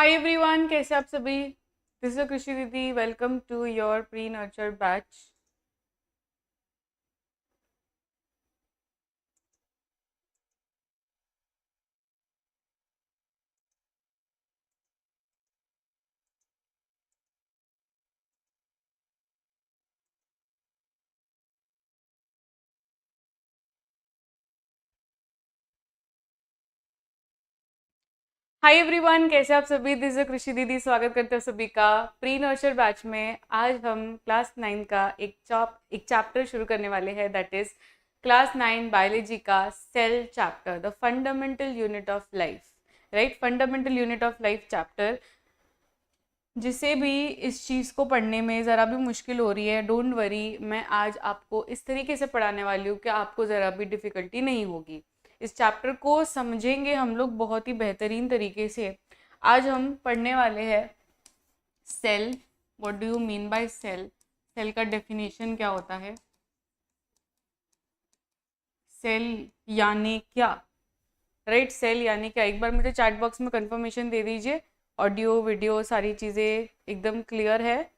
हाय everyone, कैसे आप सभी। दिस इज कृषि दीदी। Welcome to your pre nurture batch. Hi everyone, कैसे आप सभी। दिस इज कृषि दीदी। स्वागत करते हैं सभी का प्री नर्चर बैच में। आज हम क्लास 9 का एक चैप्टर शुरू करने वाले हैं, दैट इज क्लास 9 बायोलॉजी का cell chapter, the fundamental unit of life. Right, fundamental unit of life chapter. जिसे भी इस चीज़ को पढ़ने में ज़रा भी मुश्किल हो रही है, डोंट वरी, मैं आज आपको इस तरीके से पढ़ाने वाली हूँ कि आपको ज़रा भी डिफ़िकल्टी नहीं होगी। इस चैप्टर को समझेंगे हम लोग बहुत ही बेहतरीन तरीके से। आज हम पढ़ने वाले हैं cell. What do you mean by cell? Cell का डेफिनेशन क्या होता है? सेल यानी क्या? राइट, सेल यानी क्या? एक बार मुझे चैट बॉक्स में कंफर्मेशन दे दीजिए। ऑडियो वीडियो सारी चीज़ें एकदम क्लियर है?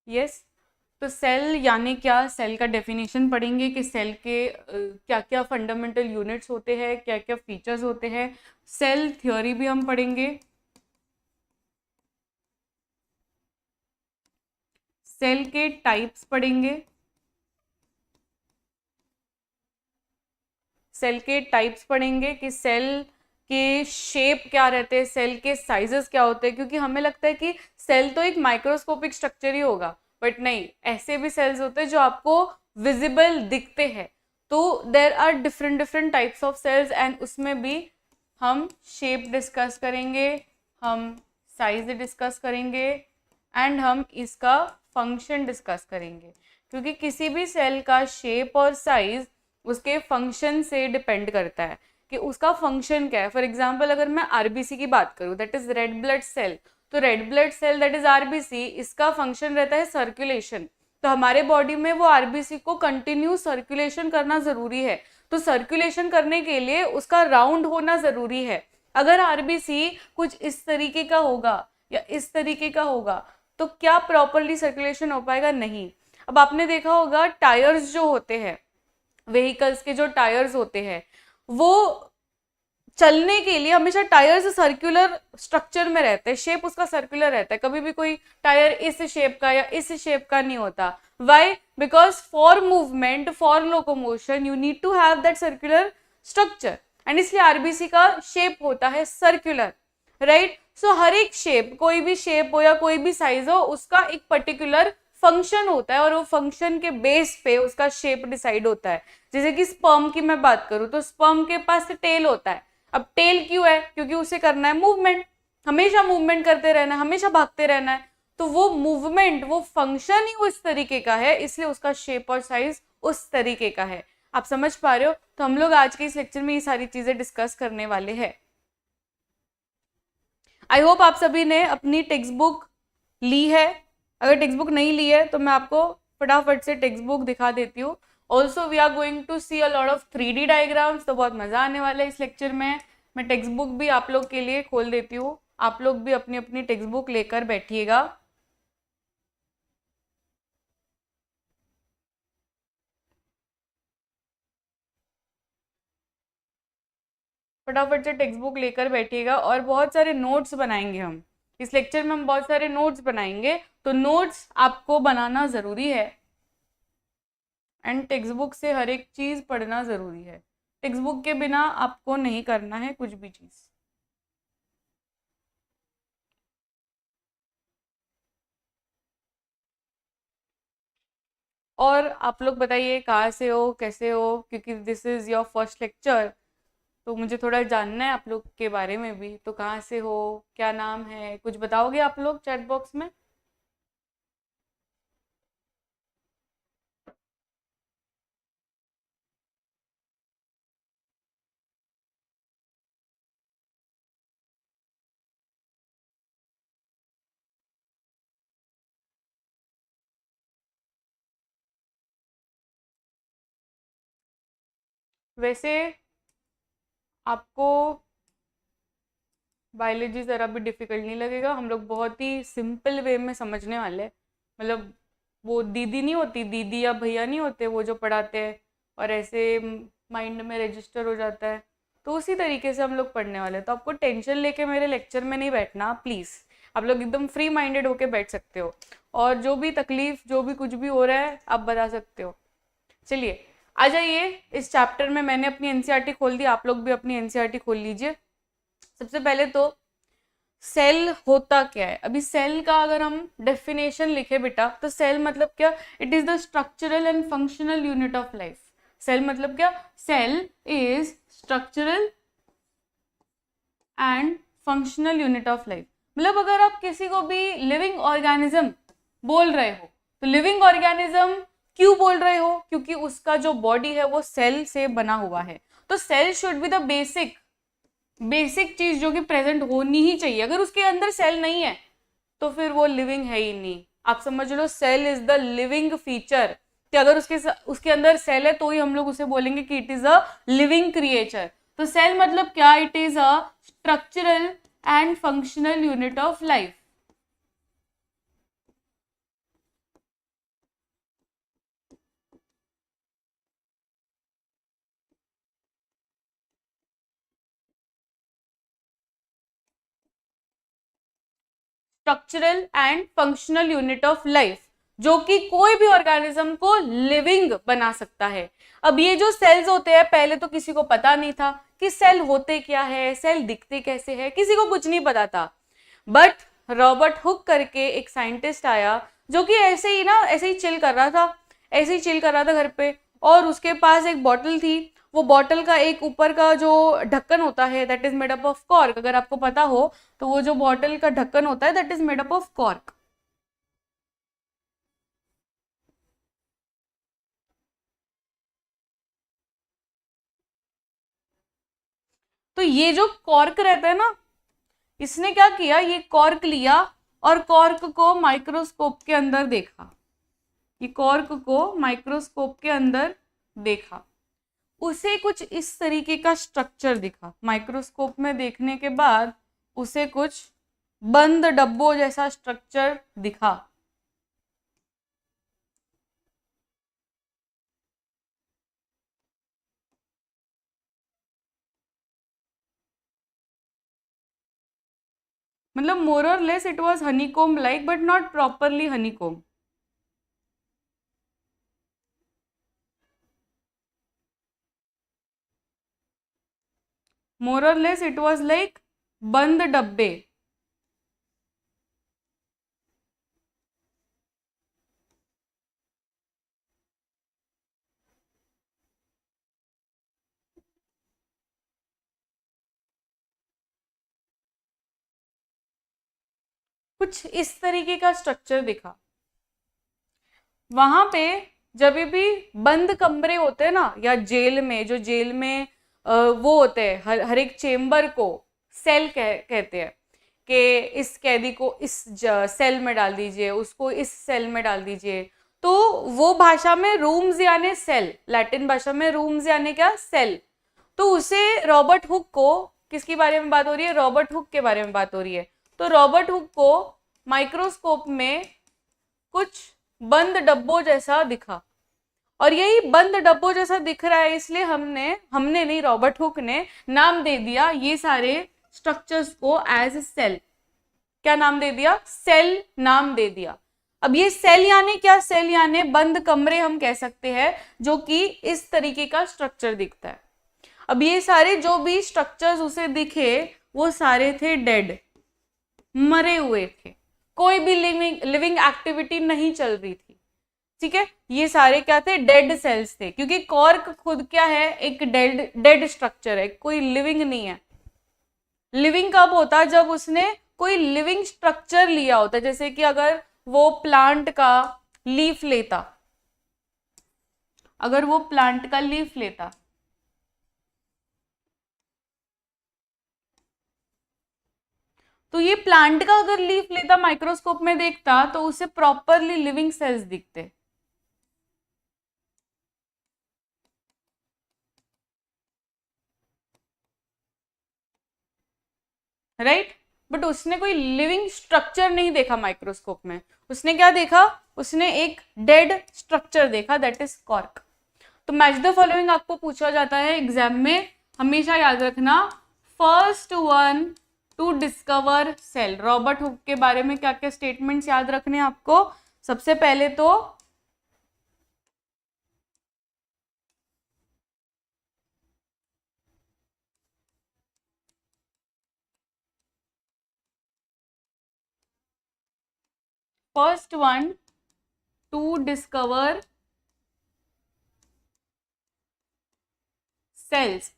यस। तो सेल यानी क्या, सेल का डेफिनेशन पढ़ेंगे कि सेल के क्या क्या फंडामेंटल यूनिट्स होते हैं, क्या क्या फीचर्स होते हैं। सेल थ्योरी भी हम पढ़ेंगे। सेल के टाइप्स पढ़ेंगे। सेल के टाइप्स पढ़ेंगे कि सेल के शेप क्या रहते हैं, सेल के साइजेस क्या होते हैं, क्योंकि हमें लगता है कि सेल तो एक माइक्रोस्कोपिक स्ट्रक्चर ही होगा, बट नहीं, ऐसे भी सेल्स होते हैं जो आपको विजिबल दिखते हैं। तो there are different different types of cells, and उसमें भी हम शेप डिस्कस करेंगे, हम साइज डिस्कस करेंगे, एंड हम इसका फंक्शन डिस्कस करेंगे। क्योंकि किसी भी सेल का शेप और साइज उसके फंक्शन से डिपेंड करता है कि उसका फंक्शन क्या है। फॉर एग्जाम्पल, अगर मैं आरबीसी की बात करूं, that is red blood cell, तो red blood cell that is RBC, इसका फंक्शन रहता है सर्कुलेशन। तो हमारे बॉडी में वो आरबीसी को कंटिन्यू सर्कुलेशन करना जरूरी है। तो सर्कुलेशन करने के लिए उसका राउंड होना जरूरी है। अगर आरबीसी कुछ इस तरीके का होगा या इस तरीके का होगा तो क्या प्रॉपरली सर्कुलेशन हो पाएगा? नहीं। अब आपने देखा होगा टायर्स जो होते हैं, व्हीकल्स के जो टायर्स होते हैं, वो चलने के लिए हमेशा टायर्स सर्कुलर स्ट्रक्चर में रहते हैं, शेप उसका सर्कुलर रहता है। कभी भी कोई टायर इस शेप का या इस शेप का नहीं होता। Why? Because for movement, for locomotion, you need to have that circular structure, and इसलिए आरबीसी का शेप होता है सर्कुलर। राइट, सो हर एक शेप, कोई भी शेप हो या कोई भी साइज हो, उसका एक पर्टिकुलर फंक्शन होता है, और वो फंक्शन के बेस पे उसका शेप डिसाइड होता है। जैसे कि स्पर्म की मैं बात करूं, तो स्पर्म के पास टेल होता है। अब टेल क्यों है? क्योंकि उसे करना है मूवमेंट, हमेशा मूवमेंट करते रहना है, हमेशा भागते रहना है। तो वो मूवमेंट, वो फंक्शन ही उस तरीके का है, इसलिए उसका शेप और साइज उस तरीके का है। आप समझ पा रहे हो? तो हम लोग आज के इस लेक्चर में ये सारी चीजें डिस्कस करने वाले हैं। आई होप आप सभी ने अपनी टेक्स्ट बुक ली है। अगर टेक्स्ट बुक नहीं ली है तो मैं आपको फटाफट से टेक्स्ट बुक दिखा देती हूँ। Also we are going to see a lot of 3D diagrams, तो बहुत मजा आने वाला है इस लेक्चर में। मैं टेक्स्ट बुक भी आप लोग के लिए खोल देती हूँ, आप लोग भी अपनी अपनी टेक्स्ट बुक लेकर बैठिएगा। फटाफट से टेक्स्ट बुक लेकर बैठिएगा, और बहुत सारे नोट्स बनाएंगे हम इस लेक्चर में। हम बहुत सारे नोट्स बनाएंगे, तो नोट्स आपको बनाना जरूरी है, एंड टेक्स्ट बुक से हर एक चीज पढ़ना जरूरी है। टेक्स्ट बुक के बिना आपको नहीं करना है कुछ भी चीज। और आप लोग बताइए कहाँ से हो, कैसे हो, क्योंकि this is your first lecture, तो मुझे थोड़ा जानना है आप लोग के बारे में भी। तो कहाँ से हो, क्या नाम है, कुछ बताओगे आप लोग चैट बॉक्स में? वैसे आपको बायोलॉजी ज़रा भी डिफिकल्ट नहीं लगेगा, हम लोग बहुत ही सिंपल वे में समझने वाले हैं। मतलब वो दीदी नहीं होती, दीदी या भैया नहीं होते वो जो पढ़ाते हैं और ऐसे माइंड में रजिस्टर हो जाता है, तो उसी तरीके से हम लोग पढ़ने वाले हैं। तो आपको टेंशन लेके मेरे लेक्चर में नहीं बैठना प्लीज़, आप लोग एकदम फ्री माइंडेड होके बैठ सकते हो और जो भी तकलीफ जो भी कुछ भी हो रहा है आप बता सकते हो। चलिए आ जाइए, इस चैप्टर में मैंने अपनी एनसीईआरटी खोल दी, आप लोग भी अपनी एनसीईआरटी खोल लीजिए। सबसे पहले तो सेल होता क्या है। अभी सेल का अगर हम डेफिनेशन लिखे बेटा तो सेल मतलब क्या, it is the structural and functional unit of life. Cell मतलब क्या, cell is structural and functional unit of life. मतलब अगर आप किसी को भी लिविंग ऑर्गेनिज्म बोल रहे हो तो लिविंग ऑर्गेनिज्म क्यों बोल रहे हो, क्योंकि उसका जो बॉडी है वो सेल से बना हुआ है। तो cell should be the basic चीज जो कि प्रेजेंट होनी ही चाहिए। अगर उसके अंदर सेल नहीं है तो फिर वो लिविंग है ही नहीं। आप समझ लो cell is the living feature, कि अगर उसके अंदर सेल है तो ही हम लोग उसे बोलेंगे कि it is a living creature. तो सेल मतलब क्या, it is a structural and functional unit of life. Structural and functional unit of life, जो कि कोई भी ऑर्गेनिज्म को लिविंग बना सकता है। अब ये जो सेल्स होते हैं, पहले तो किसी को पता नहीं था कि सेल होते क्या है, सेल दिखते कैसे है, किसी को कुछ नहीं पता था। बट रॉबर्ट हुक करके एक साइंटिस्ट आया जो कि ऐसे ही चिल कर रहा था, ऐसे ही चिल कर रहा था घर पे, और उसके पास एक बॉटल थी। वो बॉटल का एक ऊपर का जो ढक्कन होता है that is made up of cork. अगर आपको पता हो तो वो जो बॉटल का ढक्कन होता है that is made up of cork. तो ये जो कॉर्क रहता है ना, इसने क्या किया, ये कॉर्क लिया और कॉर्क को माइक्रोस्कोप के अंदर देखा। ये कॉर्क को माइक्रोस्कोप के अंदर देखा, उसे कुछ इस तरीके का स्ट्रक्चर दिखा। माइक्रोस्कोप में देखने के बाद उसे कुछ बंद डब्बों जैसा स्ट्रक्चर दिखा। मतलब more or less it was honeycomb like but not properly honeycomb. More or less it was like बंद डब्बे। कुछ इस तरीके का स्ट्रक्चर दिखा। वहां पे जब भी बंद कमरे होते हैं ना, या जेल में, जो जेल में वो होते हैं, हर एक चेम्बर को सेल कहते हैं कि इस कैदी को इस सेल में डाल दीजिए, उसको इस सेल में डाल दीजिए। तो वो भाषा में रूम्स यानी सेल, लैटिन भाषा में रूम्स यानी क्या, सेल। तो उसे रॉबर्ट हुक को, किसके बारे में बात हो रही है, रॉबर्ट हुक के बारे में बात हो रही है। तो रॉबर्ट हुक को माइक्रोस्कोप में कुछ बंद डब्बों जैसा दिखा, और यही बंद डब्बों जैसा दिख रहा है, इसलिए हमने नहीं, रॉबर्ट हुक ने नाम दे दिया ये सारे स्ट्रक्चर्स को एज सेल। क्या नाम दे दिया, सेल नाम दे दिया। अब ये सेल यानी क्या, सेल यानी बंद कमरे हम कह सकते हैं, जो कि इस तरीके का स्ट्रक्चर दिखता है। अब ये सारे जो भी स्ट्रक्चर्स उसे दिखे वो सारे थे डेड, मरे हुए थे, कोई भी लिविंग एक्टिविटी नहीं चल रही थी। ठीक है, ये सारे क्या थे, डेड सेल्स थे, क्योंकि कॉर्क खुद क्या है, एक डेड स्ट्रक्चर है, कोई लिविंग नहीं है। लिविंग कब होता है, जब उसने कोई लिविंग स्ट्रक्चर लिया होता है। जैसे कि अगर वो प्लांट का लीफ लेता, अगर वो प्लांट का लीफ लेता, तो ये प्लांट का अगर लीफ लेता, माइक्रोस्कोप में देखता, तो उसे प्रॉपरली लिविंग सेल्स दिखते। राइट। बट उसने कोई लिविंग स्ट्रक्चर नहीं देखा माइक्रोस्कोप में, उसने क्या देखा, उसने एक डेड स्ट्रक्चर देखा, दैट इज कॉर्क। तो मैच द फॉलोइंग आपको पूछा जाता है एग्जाम में, हमेशा याद रखना, first one to discover cell. Robert Hooke के बारे में क्या क्या स्टेटमेंट्स याद रखने हैं आपको, सबसे पहले तो first one to discover cells.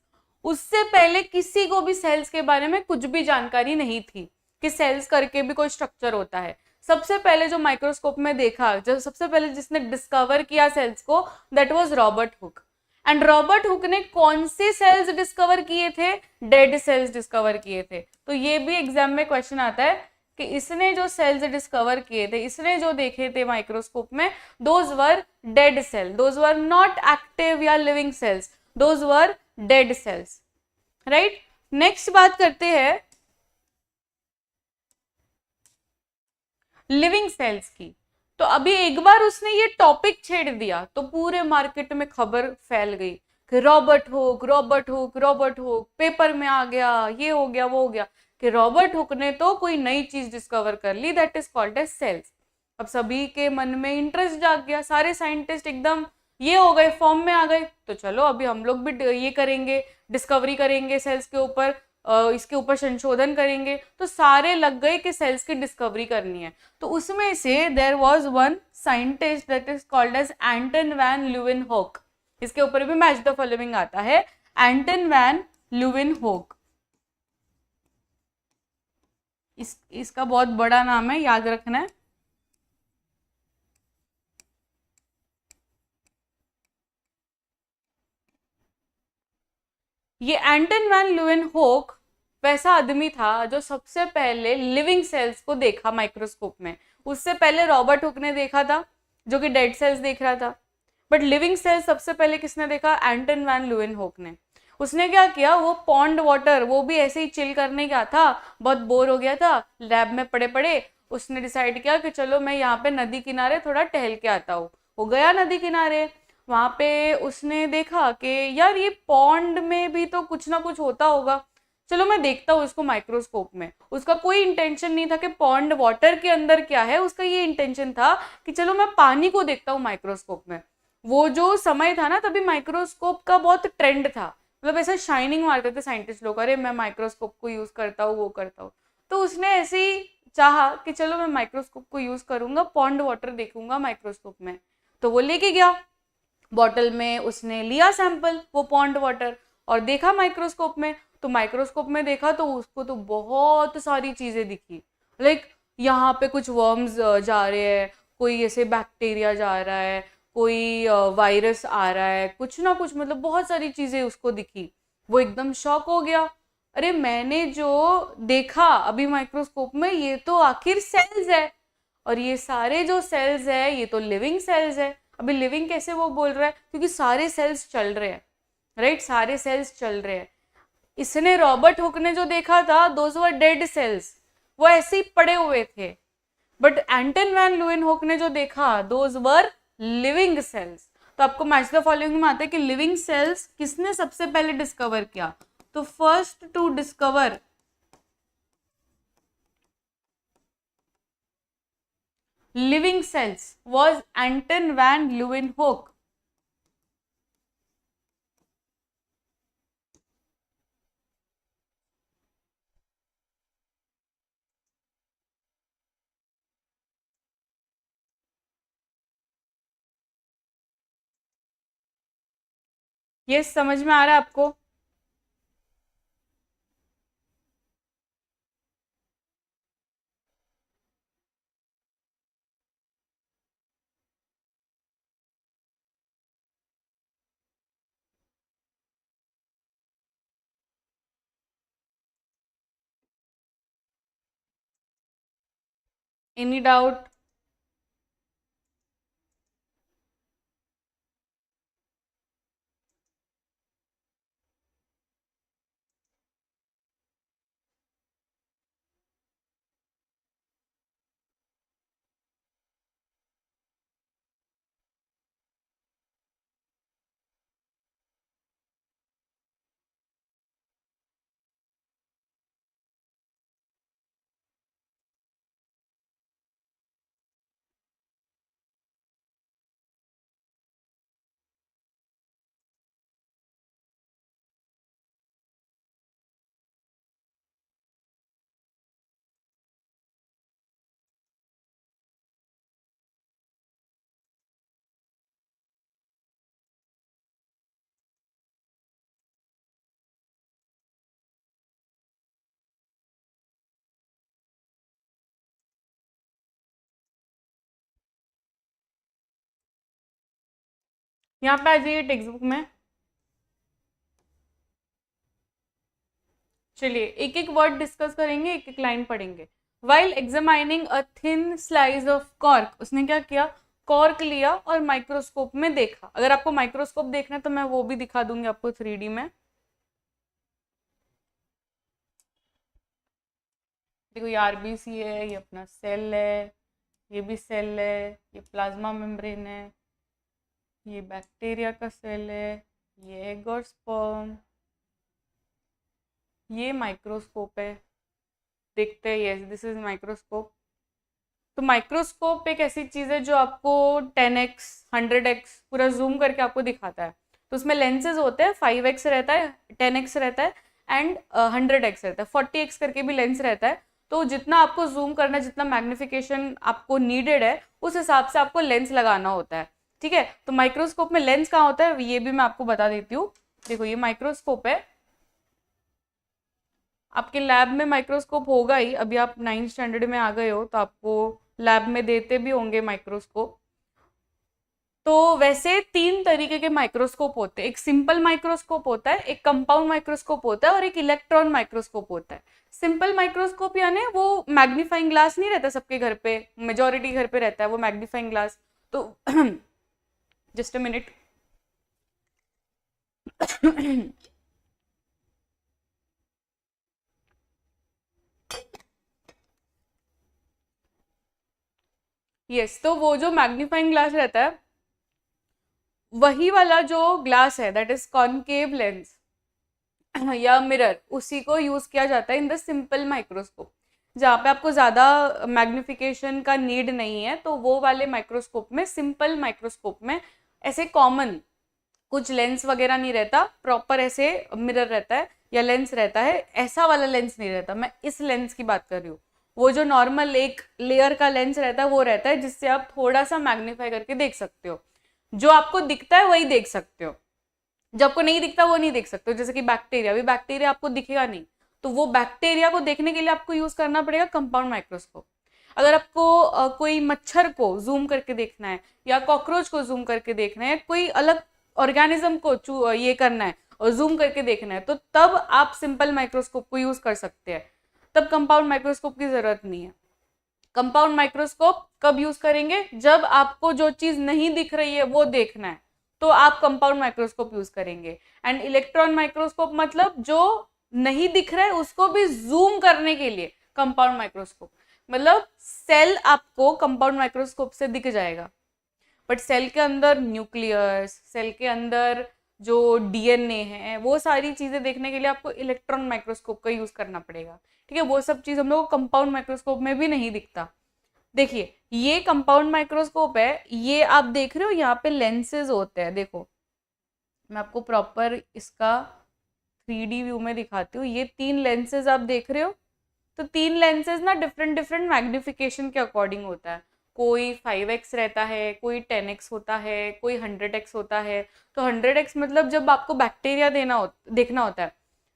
उससे पहले किसी को भी सेल्स के बारे में कुछ भी जानकारी नहीं थी कि सेल्स करके भी कोई स्ट्रक्चर होता है। सबसे पहले जो माइक्रोस्कोप में देखा, जो सबसे पहले जिसने डिस्कवर किया सेल्स को, that was Robert Hooke. And Robert Hooke ने कौन से सेल्स डिस्कवर किए थे, डेड सेल्स डिस्कवर किए थे। तो ये भी एग्जाम में क्वेश्चन आता है कि इसने जो सेल्स डिस्कवर किए थे, इसने जो देखे थे माइक्रोस्कोप में, those were dead cell, those were not active या living cells, those were dead cells, right. Next बात करते हैं लिविंग सेल्स की। तो अभी एक बार उसने ये टॉपिक छेड़ दिया तो पूरे मार्केट में खबर फैल गई कि Robert Hooke, Robert Hooke, Robert Hooke, paper में आ गया, ये हो गया, वो हो गया, कि रॉबर्ट हुक ने तो कोई नई चीज डिस्कवर कर ली, that is called as cells. अब सभी के मन में इंटरेस्ट जाग गया, सारे साइंटिस्ट एकदम ये हो गए, फॉर्म में आ गए, तो चलो अभी हम लोग भी ये करेंगे, डिस्कवरी करेंगे सेल्स के ऊपर, इसके ऊपर संशोधन करेंगे। तो सारे लग गए कि सेल्स की डिस्कवरी करनी है। तो उसमें से there was one scientist that is called as Anton van Leeuwenhoek. इसके ऊपर भी मैच द फॉलोइंग आता है, एंटन वैन ल्यूवेनहोक। इसका बहुत बड़ा नाम है, याद रखना है। ये एंटन वैन ल्यूवेनहोक वैसा आदमी था जो सबसे पहले लिविंग सेल्स को देखा माइक्रोस्कोप में। उससे पहले रॉबर्ट हुक ने देखा था, जो कि डेड सेल्स देख रहा था। बट लिविंग सेल्स सबसे पहले किसने देखा, एंटन वैन ल्यूवेनहोक ने। उसने क्या किया, वो पॉन्ड वाटर, वो भी ऐसे ही चिल करने गया था, बहुत बोर हो गया था लैब में पड़े पड़े। उसने डिसाइड किया कि चलो मैं यहाँ पे नदी किनारे थोड़ा टहल के आता हूँ। वो गया नदी किनारे, वहां पे उसने देखा कि यार ये पॉन्ड में भी तो कुछ ना कुछ होता होगा, चलो मैं देखता हूँ इसको माइक्रोस्कोप में। उसका कोई इंटेंशन नहीं था कि पॉन्ड वाटर के अंदर क्या है, उसका ये इंटेंशन था कि चलो मैं पानी को देखता हूँ माइक्रोस्कोप में। वो जो समय था ना, तभी माइक्रोस्कोप का बहुत ट्रेंड था, मतलब ऐसा शाइनिंग मारते थे साइंटिस्ट लोग, अरे मैं माइक्रोस्कोप को यूज करता हूँ, वो करता हूँ। तो उसने ऐसे ही चाहा कि चलो मैं माइक्रोस्कोप को यूज करूंगा, पॉन्ड वाटर देखूंगा माइक्रोस्कोप में। तो वो लेके गया, बॉटल में उसने लिया सैंपल वो पॉन्ड वाटर, और देखा माइक्रोस्कोप में। तो माइक्रोस्कोप में देखा तो उसको तो बहुत सारी चीजें दिखी, लाइक यहाँ पे कुछ वर्म्स जा रहे हैं, कोई ऐसे बैक्टीरिया जा रहा है, कोई वायरस आ रहा है, कुछ ना कुछ, मतलब बहुत सारी चीजें उसको दिखी। वो एकदम शॉक हो गया, अरे मैंने जो देखा अभी माइक्रोस्कोप में, ये तो आखिर सेल्स है, और ये सारे जो सेल्स है ये तो लिविंग सेल्स है। अभी लिविंग कैसे वो बोल रहा है, क्योंकि सारे सेल्स चल रहे हैं, राइट, सारे सेल्स चल रहे हैं। इसने रॉबर्ट हुक ने जो देखा था, दोज वर डेड सेल्स, वो ऐसे ही पड़े हुए थे। बट एंटन वैन ल्यूवेनहोक ने जो देखा, दोज वर लिविंग सेल्स। तो आपको मैच द फॉलोइंग में आता है कि लिविंग सेल्स किसने सबसे पहले डिस्कवर किया। तो first to discover living cells was Anton van Leeuwenhoek. ये समझ में आ रहा है आपको। Any doubt. यहाँ पे आ जाइए टेक्स्ट बुक में। चलिए एक एक वर्ड डिस्कस करेंगे, एक एक लाइन पढ़ेंगे। While examining a thin slice of cork, उसने क्या किया, कॉर्क लिया और माइक्रोस्कोप में देखा। अगर आपको माइक्रोस्कोप देखना है तो मैं वो भी दिखा दूंगी आपको 3D में। देखो ये आरबीसी है, ये अपना सेल है, ये भी सेल है, ये प्लाज्मा मेम्ब्रेन है, ये बैक्टीरिया का सेल है, ये एग और स्पर्म, ये माइक्रोस्कोप है। देखते हैं, यस दिस इज माइक्रोस्कोप। तो माइक्रोस्कोप एक ऐसी चीज़ है जो आपको 10x 100x पूरा जूम करके आपको दिखाता है। तो उसमें लेंसेज होते हैं, 5x रहता है, 10x रहता है एंड 100x रहता है, 40x करके भी लेंस रहता है। तो जितना आपको जूम करना है, जितना मैग्निफिकेशन आपको नीडेड है, उस हिसाब से आपको लेंस लगाना होता है। ठीक है, तो माइक्रोस्कोप में लेंस कहाँ होता है ये भी मैं आपको बता देती हूँ। देखो ये माइक्रोस्कोप है, आपके लैब में माइक्रोस्कोप होगा ही, अभी आप 9th स्टैंडर्ड में आ गए हो तो आपको लैब में देते भी होंगे माइक्रोस्कोप। तो वैसे 3 तरीके के माइक्रोस्कोप होते हैं, एक सिंपल माइक्रोस्कोप होता है, एक कंपाउंड माइक्रोस्कोप होता है और एक इलेक्ट्रॉन माइक्रोस्कोप होता है। सिंपल माइक्रोस्कोप यानी वो मैग्नीफाइंग ग्लास नहीं रहता सबके घर पे, मेजोरिटी घर पे रहता है वो मैग्नीफाइंग ग्लास। तो जस्ट अ मिनट। यस, तो वो जो मैग्नीफाइंग ग्लास रहता है, वही वाला जो ग्लास है दैट इज कॉनकेव लेंस या मिरर, उसी को यूज किया जाता है इन द सिंपल माइक्रोस्कोप। जहाँ पे आपको ज्यादा मैग्निफिकेशन का नीड नहीं है, तो वो वाले माइक्रोस्कोप में, सिंपल माइक्रोस्कोप में ऐसे कॉमन कुछ लेंस वगैरह नहीं रहता, प्रॉपर ऐसे मिरर रहता है या लेंस रहता है। ऐसा वाला लेंस नहीं रहता, मैं इस लेंस की बात कर रही हूँ। वो जो नॉर्मल एक लेयर का लेंस रहता है वो रहता है जिससे आप थोड़ा सा मैग्नीफाई करके देख सकते हो। जो आपको दिखता है वही देख सकते हो, जो आपको नहीं दिखता वो नहीं देख सकते हो। जैसे कि बैक्टीरिया, भी बैक्टीरिया आपको दिखेगा नहीं, तो वो बैक्टीरिया को देखने के लिए आपको यूज करना पड़ेगा कंपाउंड माइक्रोस्कोप। अगर आपको कोई मच्छर को जूम करके देखना है या कॉकरोच को जूम करके देखना है, कोई अलग ऑर्गेनिज्म को ये करना है और जूम करके देखना है, तो तब आप सिंपल माइक्रोस्कोप को यूज कर सकते हैं, तब कंपाउंड माइक्रोस्कोप की जरूरत नहीं है। कंपाउंड माइक्रोस्कोप कब यूज करेंगे, जब आपको जो चीज नहीं दिख रही है वो देखना है, तो आप कंपाउंड माइक्रोस्कोप यूज करेंगे। एंड इलेक्ट्रॉन माइक्रोस्कोप मतलब जो नहीं दिख रहा है उसको भी जूम करने के लिए कंपाउंड माइक्रोस्कोप, मतलब सेल आपको कंपाउंड माइक्रोस्कोप से दिख जाएगा, बट सेल के अंदर न्यूक्लियस, सेल के अंदर जो डीएनए है, वो सारी चीजें देखने के लिए आपको इलेक्ट्रॉन माइक्रोस्कोप का यूज करना पड़ेगा। ठीक है, वो सब चीज हम लोग को कंपाउंड माइक्रोस्कोप में भी नहीं दिखता। देखिए ये कंपाउंड माइक्रोस्कोप है, ये आप देख रहे हो यहाँ पे लेंसेज होते हैं। देखो मैं आपको प्रॉपर इसका 3D व्यू में दिखाती हूँ। ये 3 लेंसेज आप देख रहे हो, तो 3 लेंसेज ना डिफरेंट डिफरेंट मैग्निफिकेशन के अकॉर्डिंग होता है। कोई 5x रहता है, कोई 10x होता है, कोई 100x होता है। तो 100x मतलब जब आपको बैक्टीरिया देखना होता है,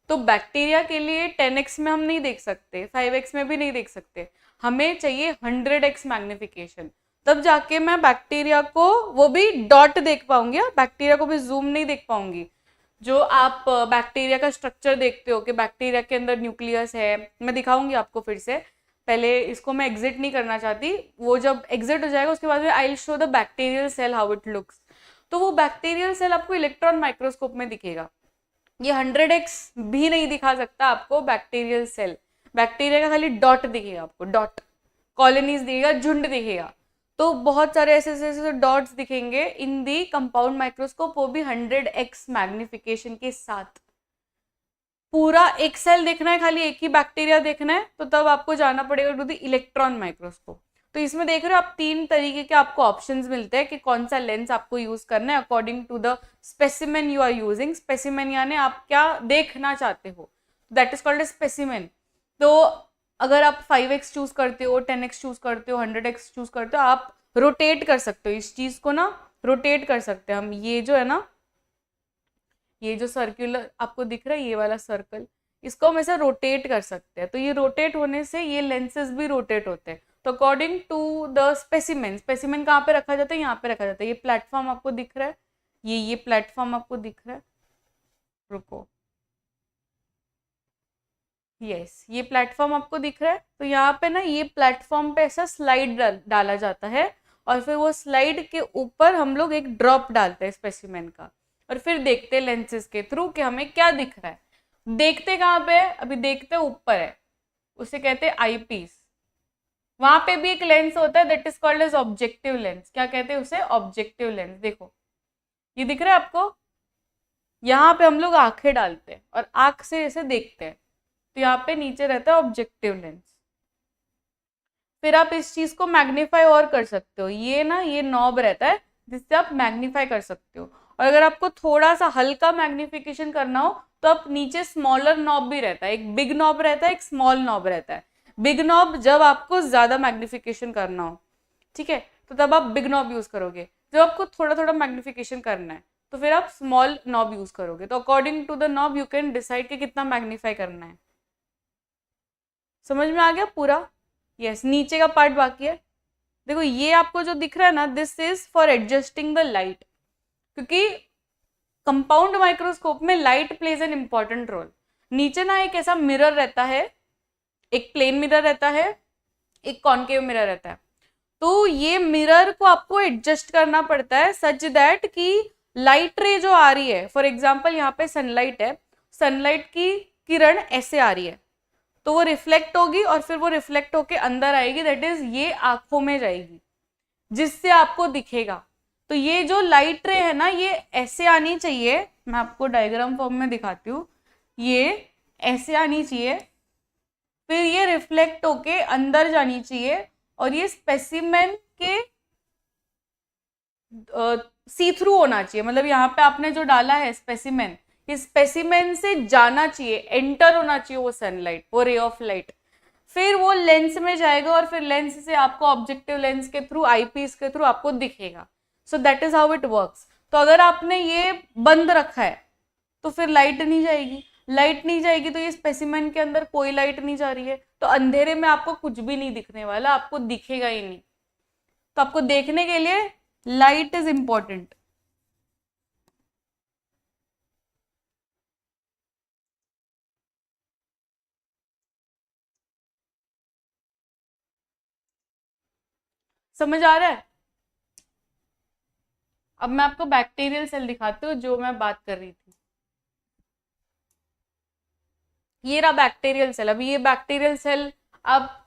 तो बैक्टीरिया के लिए 10x में हम नहीं देख सकते, 5x में भी नहीं देख सकते, हमें चाहिए 100x मैग्निफिकेशन। तब जाके मैं बैक्टीरिया को वो भी डॉट देख पाऊंगी, बैक्टीरिया को भी जूम नहीं देख पाऊंगी। जो आप बैक्टीरिया का स्ट्रक्चर देखते हो कि बैक्टीरिया के अंदर न्यूक्लियस है, मैं दिखाऊंगी आपको फिर से, पहले इसको मैं एग्जिट नहीं करना चाहती। वो जब एग्जिट हो जाएगा उसके बाद में I will show the bacterial cell how it looks. तो वो बैक्टीरियल सेल आपको इलेक्ट्रॉन माइक्रोस्कोप में दिखेगा। ये 100x भी नहीं दिखा सकता आपको बैक्टीरियल सेल, बैक्टीरिया का खाली डॉट दिखेगा आपको, डॉट, कॉलोनीज दिखेगा, झुंड दिखेगा। तो बहुत सारे ऐसे ऐसे डॉट्स दिखेंगे इन दी कंपाउंड माइक्रोस्कोप, वो भी 100x मैग्निफिकेशन के साथ। पूरा एक सेल देखना है, खाली एक ही बैक्टीरिया देखना है, तो तब आपको जाना पड़ेगा टू द इलेक्ट्रॉन माइक्रोस्कोप। तो इसमें देख रहे हो आप 3 तरीके के आपको ऑप्शंस मिलते हैं कि कौन सा लेंस आपको यूज करना है according to the specimen you are using. Specimen यानी आप क्या देखना चाहते हो, that is called a specimen. तो अगर आप 5x चूज करते हो, 10x चूज करते हो, 100x चूज करते हो, आप रोटेट कर सकते हो इस चीज को ना, रोटेट कर सकते हैं हम। ये जो है ना, ये जो सर्कुलर आपको दिख रहा है, ये वाला सर्कल, इसको हम ऐसे रोटेट कर सकते हैं। तो ये रोटेट होने से ये लेंसेज भी रोटेट होते हैं। तो according to the specimen, specimen कहाँ पे रखा जाता है, यहाँ पे रखा जाता है। ये प्लेटफॉर्म आपको दिख रहा है, ये प्लेटफॉर्म आपको दिख रहा है, रुको, यस ये प्लेटफॉर्म आपको दिख रहा है। तो यहाँ पे ना ये प्लेटफॉर्म पे ऐसा स्लाइड डाला जाता है और फिर वो स्लाइड के ऊपर हम लोग एक ड्रॉप डालते हैं स्पेसिमेन का और फिर देखते हैं लेंसेज के थ्रू कि हमें क्या दिख रहा है। देखते कहाँ पे है, अभी देखते ऊपर है, उसे कहते हैं आई पीस। वहां पे भी एक लेंस होता है that is called as objective lens. क्या कहते हैं उसे? Objective lens. देखो ये दिख रहा है आपको, यहाँ पे हम लोग आंखें डालते हैं और आंख से ऐसे देखते हैं, तो यहाँ पे नीचे रहता है ऑब्जेक्टिव लेंस। फिर आप इस चीज को मैग्नीफाई और कर सकते हो, ये ना ये नॉब रहता है जिससे आप मैग्नीफाई कर सकते हो। और अगर आपको थोड़ा सा हल्का मैग्निफिकेशन करना हो तो आप नीचे स्मॉलर नॉब भी रहता है, एक बिग नॉब रहता है, एक स्मॉल नॉब रहता है। बिग नॉब जब आपको ज्यादा मैग्निफिकेशन करना हो, ठीक है, तो तब आप बिग नॉब यूज करोगे। जब आपको थोड़ा थोड़ा मैग्निफिकेशन करना है तो फिर आप स्मॉल नॉब यूज करोगे। तो according to the knob you can decide कि कितना मैग्नीफाई करना है। समझ में आ गया पूरा? यस, नीचे का पार्ट बाकी है। देखो ये आपको जो दिख रहा है ना, this is for adjusting the light, क्योंकि कंपाउंड माइक्रोस्कोप में light plays an important role. नीचे ना एक ऐसा मिरर रहता है, एक प्लेन मिरर रहता है, एक कॉनकेव मिरर रहता है। तो ये मिरर को आपको एडजस्ट करना पड़ता है सच दैट कि लाइट रे जो आ रही है, फॉर एग्जाम्पल यहाँ पे सनलाइट है, सनलाइट की किरण ऐसे आ रही है तो वो रिफ्लेक्ट होगी और फिर वो रिफ्लेक्ट होके अंदर आएगी, दैट इज ये आंखों में जाएगी जिससे आपको दिखेगा। तो ये जो लाइट रे है ना, ये ऐसे आनी चाहिए, मैं आपको डायग्राम फॉर्म में दिखाती हूँ, ये ऐसे आनी चाहिए, फिर ये रिफ्लेक्ट होके अंदर जानी चाहिए और ये स्पेसिमेन के सी थ्रू होना चाहिए। मतलब यहाँ पे आपने जो डाला है स्पेसिमेन, ये स्पेसिमेन से जाना चाहिए, एंटर होना चाहिए वो सनलाइट, वो रे ऑफ लाइट, फिर वो लेंस में जाएगा और फिर लेंस से आपको ऑब्जेक्टिव लेंस के थ्रू, आईपीस के थ्रू आपको दिखेगा। So that is how it works. तो अगर आपने ये बंद रखा है तो फिर लाइट नहीं जाएगी, लाइट नहीं जाएगी तो ये स्पेसिमेन के अंदर कोई लाइट नहीं जा रही है, तो अंधेरे में आपको कुछ भी नहीं दिखने वाला, आपको दिखेगा ही नहीं। तो आपको देखने के लिए लाइट इज इंपॉर्टेंट। समझ आ रहा है? अब मैं आपको बैक्टीरियल सेल दिखाती हूँ जो मैं बात कर रही थी। ये रहा बैक्टीरियल सेल। अभी ये बैक्टीरियल सेल आप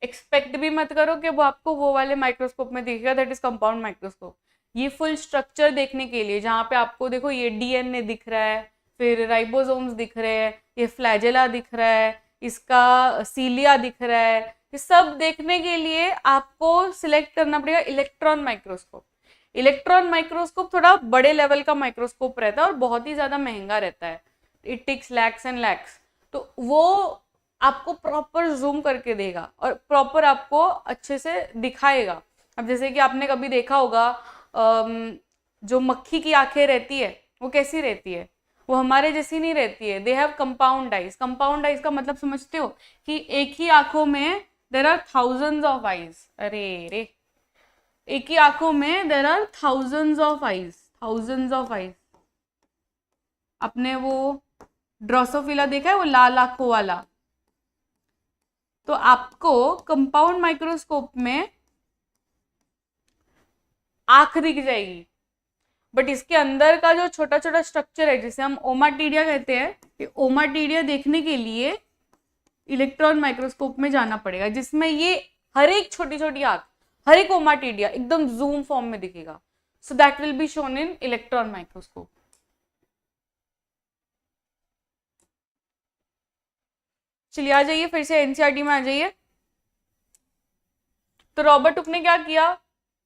एक्सपेक्ट भी मत करो कि वो आपको वो वाले माइक्रोस्कोप में दिखेगा, दैट इज कंपाउंड माइक्रोस्कोप। ये फुल स्ट्रक्चर देखने के लिए, जहाँ पे आपको देखो ये डीएनए दिख रहा है, फिर राइबोसोम्स दिख रहे हैं, ये फ्लैजेला दिख रहा है, इसका सीलिया दिख रहा है, ये सब देखने के लिए आपको सिलेक्ट करना पड़ेगा इलेक्ट्रॉन माइक्रोस्कोप। इलेक्ट्रॉन माइक्रोस्कोप थोड़ा बड़े लेवल का माइक्रोस्कोप रहता है और बहुत ही ज्यादा महंगा रहता है, it takes lakhs and lakhs. तो वो आपको प्रॉपर जूम करके देगा और प्रॉपर आपको अच्छे से दिखाएगा। अब जैसे कि आपने कभी देखा होगा जो मक्खी की आंखें रहती है वो कैसी रहती है, वो हमारे जैसी नहीं रहती है, they have compound eyes. Compound eyes का मतलब समझते हो कि एक ही आंखों में there are thousands of eyes. अरे रे, एक ही आंखों में there are thousands of eyes, thousands of eyes. आपने वो ड्रोसोफिला देखा है, वो लाल आंखों वाला? तो आपको कंपाउंड माइक्रोस्कोप में आंख दिख जाएगी, बट इसके अंदर का जो छोटा छोटा स्ट्रक्चर है जिसे हम ओमाटीडिया कहते हैं, ये ओमाटीडिया देखने के लिए इलेक्ट्रॉन माइक्रोस्कोप में जाना पड़ेगा, जिसमें ये हर एक छोटी छोटी आंख, हर एक ओमाटीडिया एकदम जूम फॉर्म में दिखेगा। So that will be shown in electron microscope. चलिए आ जाइए, फिर से एनसीईआरटी में आ जाइए। तो रॉबर्ट हुक ने क्या किया,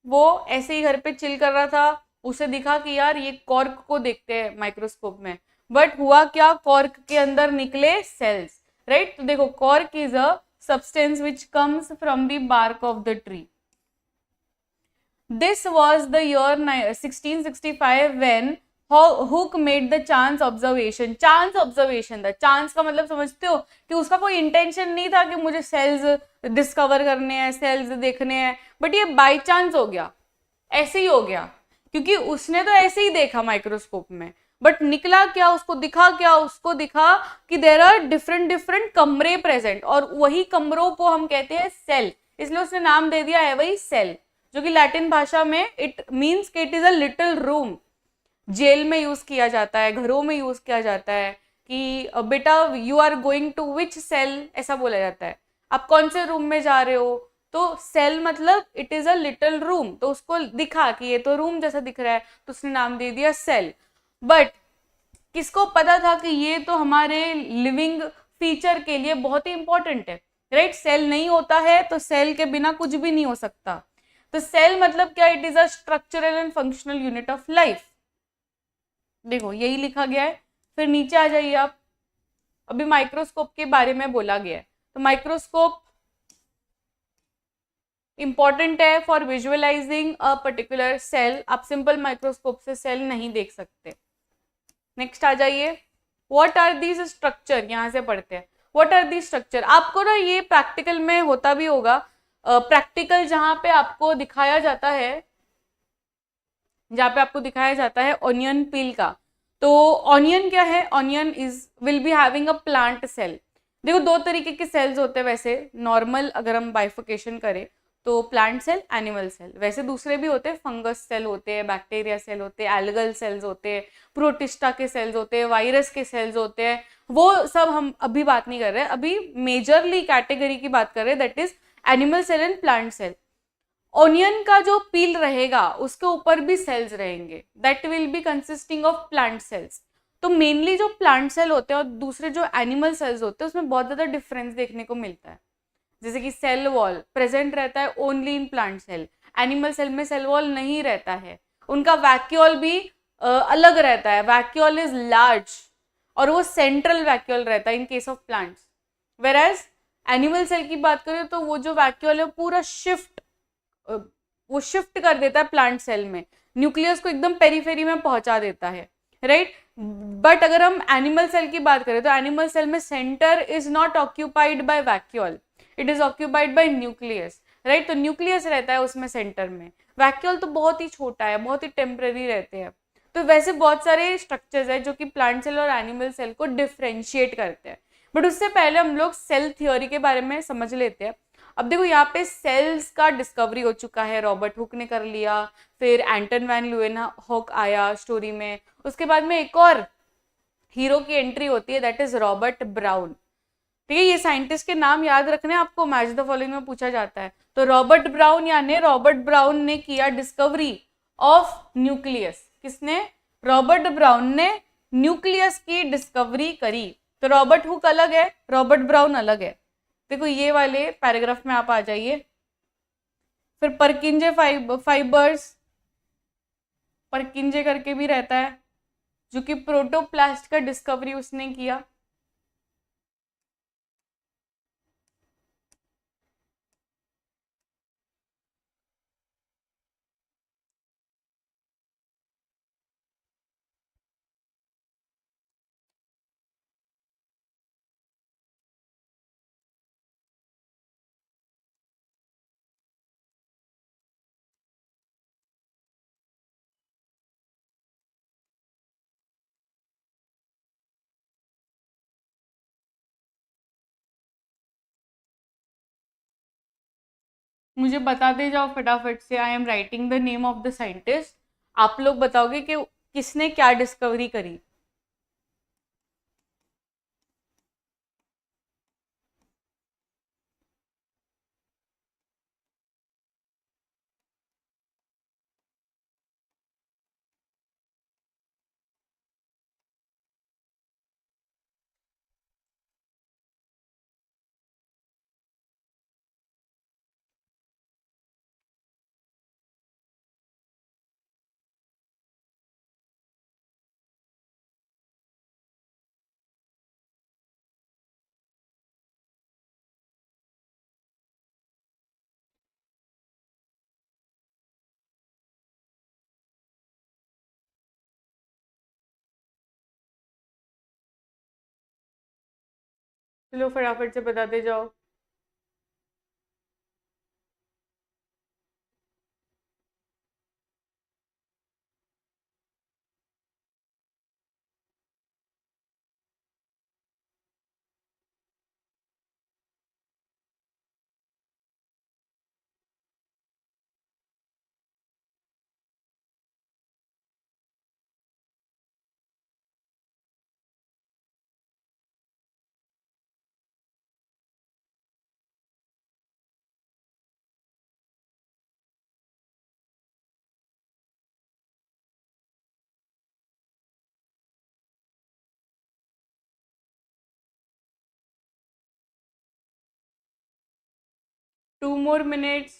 वो ऐसे ही घर पे चिल कर रहा था, उसे दिखा कि यार ये कॉर्क को देखते हैं माइक्रोस्कोप में, बट हुआ क्या, कॉर्क के अंदर निकले सेल्स, राइट। तो देखो cork is a substance which comes from the bark of the tree. This was the year 1665 when Hooke made the chance observation. Chance observation था, चांस का मतलब समझते हो कि उसका कोई इंटेंशन नहीं था कि मुझे सेल्स डिस्कवर करने हैं, सेल्स देखने हैं, बट ये बाय चांस हो गया, ऐसे ही हो गया। क्योंकि उसने तो ऐसे ही देखा माइक्रोस्कोप में, बट निकला क्या, उसको दिखा क्या, उसको दिखा कि देर आर डिफरेंट डिफरेंट कमरे प्रेजेंट, और वही कमरों को हम कहते हैं सेल, इसलिए उसने नाम दे दिया है वही सेल, जो कि लैटिन भाषा में इट मीन्स कि it is a little room. Jail में यूज किया जाता है, घरों में यूज किया जाता है कि बेटा you are going to which cell, ऐसा बोला जाता है, आप कौन से रूम में जा रहे हो, तो सेल मतलब it is a little room, तो उसको दिखा कि ये तो रूम जैसा दिख रहा है, तो उसने नाम दे दिया सेल। बट किसको पता था कि ये तो हमारे लिविंग फीचर के लिए बहुत ही इंपॉर्टेंट है, राइट? सेल नहीं होता है तो सेल के बिना कुछ भी नहीं हो सकता। तो सेल मतलब क्या, it is a structural and functional unit of life. देखो यही लिखा गया है। फिर नीचे आ जाइए आप, अभी माइक्रोस्कोप के बारे में बोला गया है, तो माइक्रोस्कोप इंपॉर्टेंट है for visualizing a particular cell. आप सिंपल माइक्रोस्कोप से सेल नहीं देख सकते। नेक्स्ट आ जाइए, व्हाट आर दीज स्ट्रक्चर, यहां से पढ़ते हैं व्हाट आर दीज स्ट्रक्चर। आपको ना ये प्रैक्टिकल में होता भी होगा, प्रैक्टिकल जहां पे आपको दिखाया जाता है, जहाँ पे आपको दिखाया जाता है ऑनियन पील का। तो ऑनियन क्या है, onion is will be having a plant cell. देखो दो तरीके के सेल्स होते हैं वैसे नॉर्मल, अगर हम बाइफिकेशन करें तो प्लांट सेल, एनिमल सेल। वैसे दूसरे भी होते हैं, फंगस सेल होते हैं, बैक्टीरिया सेल होते हैं, एल्गल सेल्स होते हैं, प्रोटिस्टा के सेल्स होते हैं, वायरस के सेल्स होते हैं, वो सब हम अभी बात नहीं कर रहे हैं। अभी मेजरली कैटेगरी की बात कर रहे हैं, that is animal cell and plant cell. Onion का जो पील रहेगा उसके ऊपर भी सेल्स रहेंगे, that will be consisting of plant cells. तो मेनली जो प्लांट सेल होते हैं और दूसरे जो एनिमल सेल्स होते हैं उसमें बहुत ज्यादा डिफरेंस देखने को मिलता है। जैसे कि सेल वॉल प्रेजेंट रहता है only in plant cell, animal cell में सेल वॉल नहीं रहता है। उनका वैक्यूल भी अलग रहता है, वैक्यूल इज लार्ज और वो सेंट्रल वैक्यूल रहता है in case of plants. Whereas animal cell की बात करें तो वो जो वैक्यूल है पूरा वो शिफ्ट कर देता है प्लांट सेल में, न्यूक्लियस को एकदम पेरीफेरी में पहुंचा देता है, राइट? बट अगर हम एनिमल सेल की बात करें तो एनिमल सेल में centre is not occupied by vacuole, it is occupied by nucleus, right? तो न्यूक्लियस रहता है उसमें सेंटर में, वैक्यूल तो बहुत ही छोटा है, बहुत ही टेम्पररी रहते हैं। तो वैसे बहुत सारे स्ट्रक्चर्स है जो कि प्लांट सेल और एनिमल सेल को डिफ्रेंशिएट करते हैं। बट उससे पहले हम लोग सेल थ्योरी के बारे में समझ लेते हैं। अब देखो यहाँ पे सेल्स का डिस्कवरी हो चुका है, रॉबर्ट हुक ने कर लिया, फिर एंटन वैन ल्यूवेनहॉक आया स्टोरी में, उसके बाद में एक और हीरो की एंट्री होती है, दैट इज रॉबर्ट ब्राउन। ठीक है, ये साइंटिस्ट के नाम याद रखने आपको, मैच द फॉलोइंग में पूछा जाता है। तो रॉबर्ट ब्राउन यानी रॉबर्ट ब्राउन ने किया डिस्कवरी ऑफ न्यूक्लियस। किसने? रॉबर्ट ब्राउन ने न्यूक्लियस की डिस्कवरी करी। तो रॉबर्ट हुक अलग है, रॉबर्ट ब्राउन अलग है। देखो ये वाले पैराग्राफ में आप आ जाइए। फिर परकिंजे फाइबर्स, परकिंजे करके भी रहता है, जो कि प्रोटोप्लास्ट का डिस्कवरी उसने किया। मुझे बताते जाओ फटाफट से, I am writing the name of the scientist, आप लोग बताओगे कि किसने क्या डिस्कवरी करी। चलो फटाफट से बताते जाओ। 2 more minutes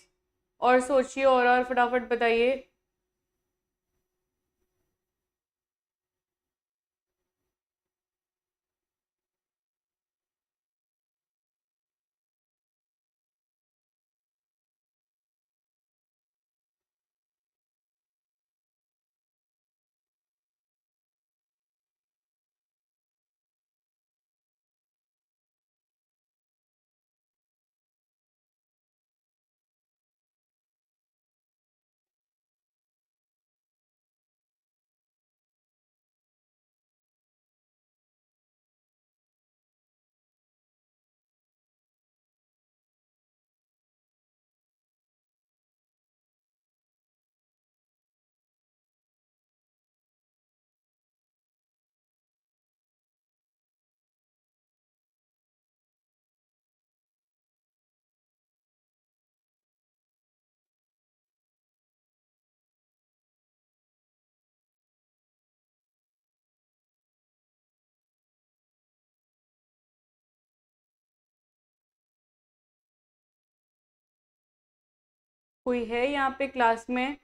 और सोचिए और फटाफट बताइए। कोई है यहाँ पे क्लास में?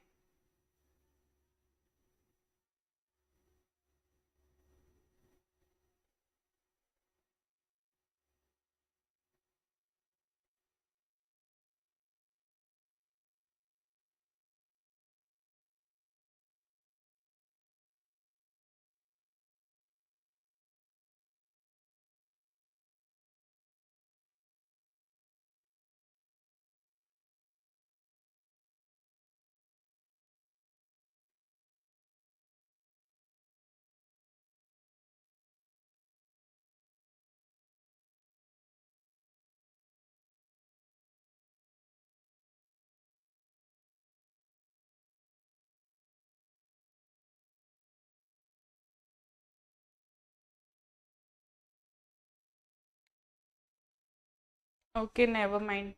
Okay, never mind,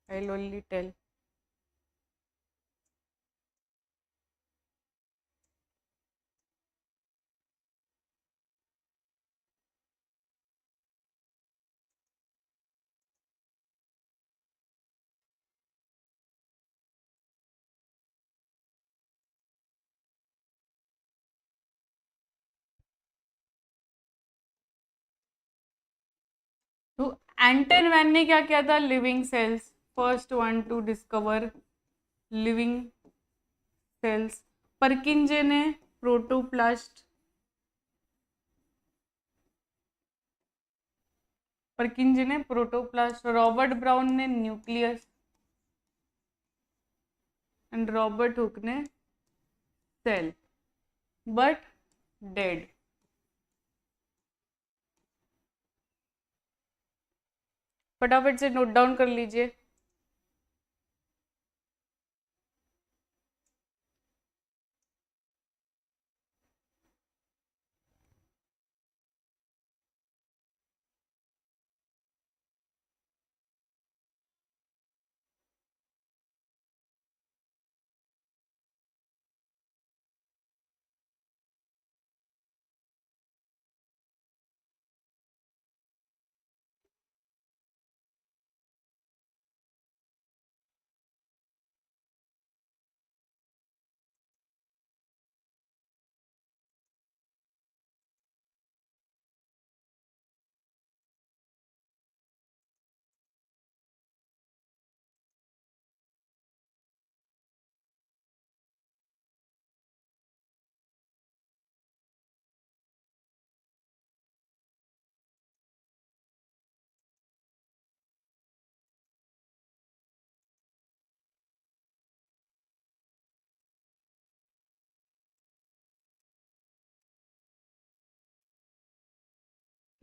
I will only tell. तो एंटन वैन ने क्या किया था? Living cells, first one to discover living cells. Purkinje ने प्रोटोप्लास्ट, परकिंजे ने प्रोटोप्लास्ट, रॉबर्ट ब्राउन ने न्यूक्लियस एंड रॉबर्ट हुक ने सेल, बट डेड। फटाफट से नोट डाउन कर लीजिए।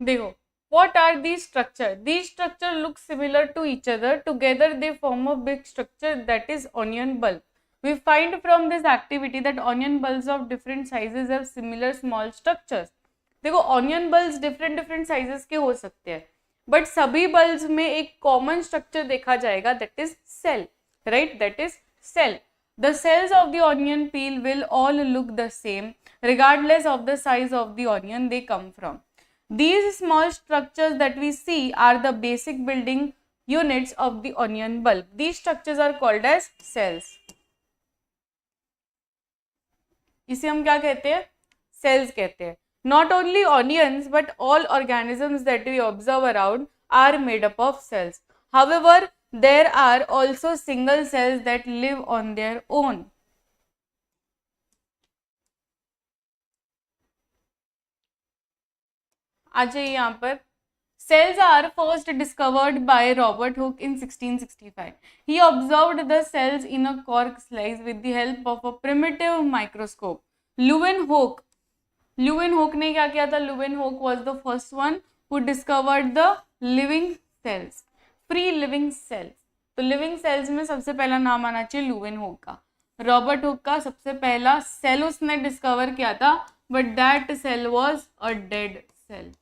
देखो, what are these structure? These structure look similar to each other. Together they form a big structure that is onion bulb. We find from this activity that onion bulbs of different sizes have similar small structures. देखो, onion bulbs different different sizes के हो सकते हैं, but सभी bulbs में एक common structure देखा जाएगा, that is cell, right? That is cell. The cells of the onion peel will all look the same regardless of the size of the onion they come from. These small structures that we see are the basic building units of the onion bulb. These structures are called as cells. इसे हम क्या कहते हैं? Cells कहते हैं. Not only onions but all organisms that we observe around are made up of cells. However, there are also single cells that live on their own. आ जाइए यहाँ पर. Cells are first discovered by Robert Hooke in 1665. He observed the cells in a cork slice with the help of a primitive microscope. Leeuwenhoek ने क्या किया था? Leeuwenhoek was the first one who discovered the living cells, free living cells. तो living cells में सबसे पहला नाम आना चाहिए Leeuwenhoek का. रॉबर्ट हुक का सबसे पहला सेल उसने डिस्कवर किया था, but that cell was a dead cell.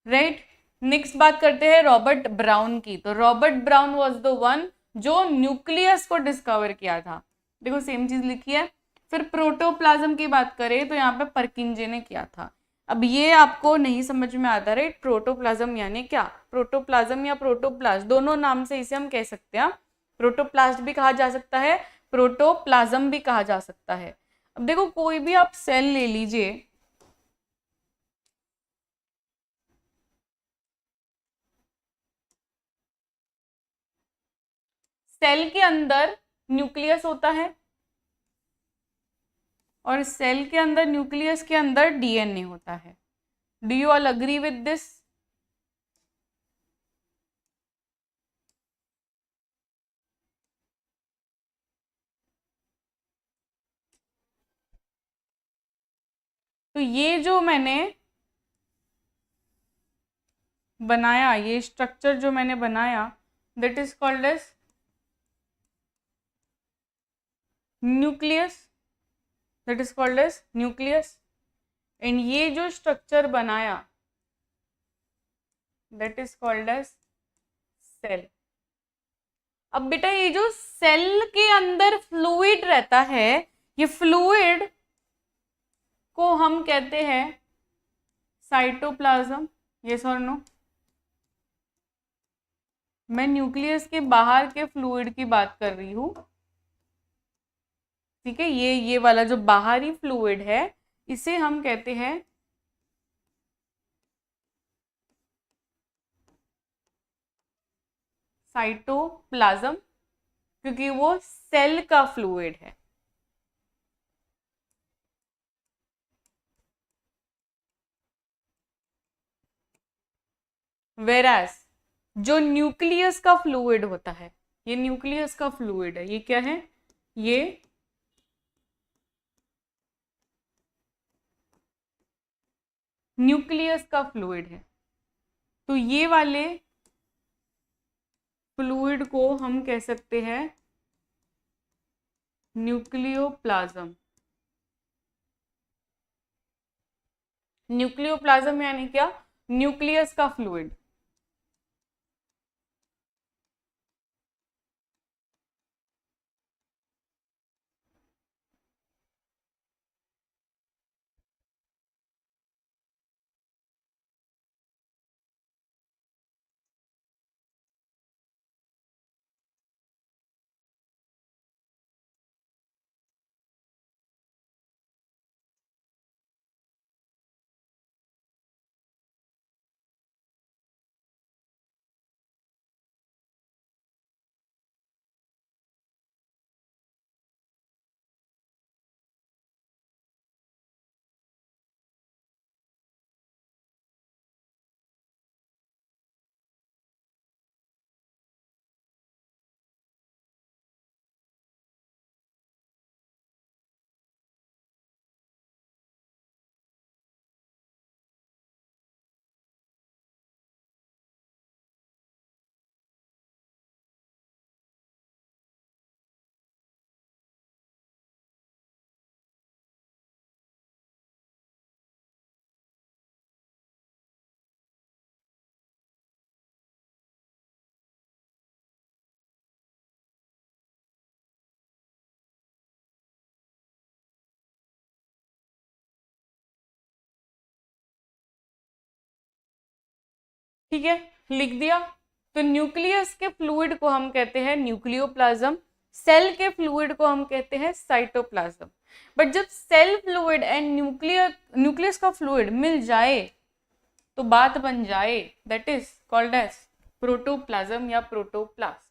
Right. Next बात करते हैं रॉबर्ट ब्राउन की. तो Robert Brown was the one जो न्यूक्लियस को डिस्कवर किया था. देखो सेम चीज लिखी है. फिर प्रोटोप्लाज्म की बात करें तो यहाँ पे परकिंजे ने किया था. अब ये आपको नहीं समझ में आता, राइट? प्रोटोप्लाज्म यानी क्या? प्रोटोप्लाज्म या प्रोटोप्लास्ट दोनों नाम से इसे हम कह सकते हैं. प्रोटोप्लास्ट भी कहा जा सकता है, प्रोटोप्लाज्म भी कहा जा सकता है. अब देखो कोई भी आप सेल ले लीजिए, सेल के अंदर न्यूक्लियस होता है और सेल के अंदर न्यूक्लियस के अंदर डीएनए होता है. Do you all agree with this? तो ये जो मैंने बनाया, ये स्ट्रक्चर जो मैंने बनाया, that is called as nucleus. That is called as nucleus. And ये जो स्ट्रक्चर बनाया, that is called as cell. अब बेटा ये जो सेल के अंदर फ्लूइड रहता है, ये फ्लूइड को हम कहते हैं साइटोप्लाज्म. यस और नो? मैं न्यूक्लियस के बाहर के फ्लूइड की बात कर रही हूं. ठीक है, ये वाला जो बाहरी फ्लूइड है इसे हम कहते हैं साइटोप्लाज्म, क्योंकि वो सेल का फ्लूइड है. वेरास जो न्यूक्लियस का फ्लूइड होता है, ये न्यूक्लियस का फ्लूइड है. ये क्या है? ये न्यूक्लियस का फ्लूइड है. तो ये वाले फ्लूइड को हम कह सकते हैं न्यूक्लियोप्लाज्म. न्यूक्लियोप्लाज्म यानी क्या? न्यूक्लियस का फ्लूइड. ठीक है, लिख दिया। तो न्यूक्लियस के फ्लूइड को हम कहते हैं न्यूक्लियोप्लाज्म, सेल के फ्लूइड को हम कहते हैं साइटोप्लाज्म। बट जब सेल फ्लूइड एंड न्यूक्लियस का फ्लूइड मिल जाए तो बात बन जाए, that is called as protoplasm या प्रोटोप्लास्ट।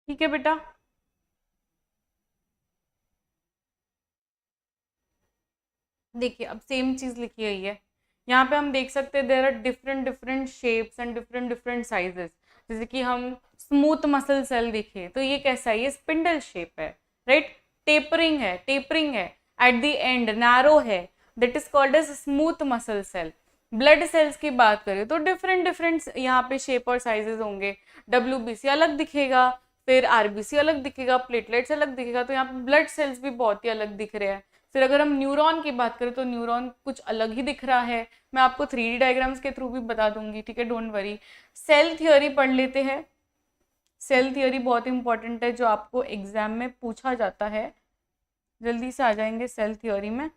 ठीक है बेटा, देखिए अब सेम चीज लिखी गई है। यहाँ पे हम देख सकते हैं there are different different shapes and different different sizes. जैसे कि हम स्मूथ मसल सेल दिखे तो ये कैसा है, ये स्पिंडल शेप है, राइट। टेपरिंग है एट द एंड, नैरो है, that is called as smooth muscle cell. Blood cells की बात करें तो डिफरेंट डिफरेंट यहाँ पे शेप और साइजेस होंगे। WBC अलग दिखेगा, फिर RBC अलग दिखेगा, प्लेटलेट्स अलग दिखेगा, तो यहाँ पे ब्लड सेल्स भी बहुत ही अलग दिख रहे हैं। फिर अगर हम न्यूरॉन की बात करें तो न्यूरॉन कुछ अलग ही दिख रहा है, मैं आपको 3D डायग्राम्स के थ्रू भी बता दूंगी, ठीक है, डोंट वरी। सेल थियोरी पढ़ लेते हैं। सेल थियोरी बहुत इंपॉर्टेंट है जो आपको एग्जाम में पूछा जाता है, जल्दी से आ जाएंगे सेल थियोरी में।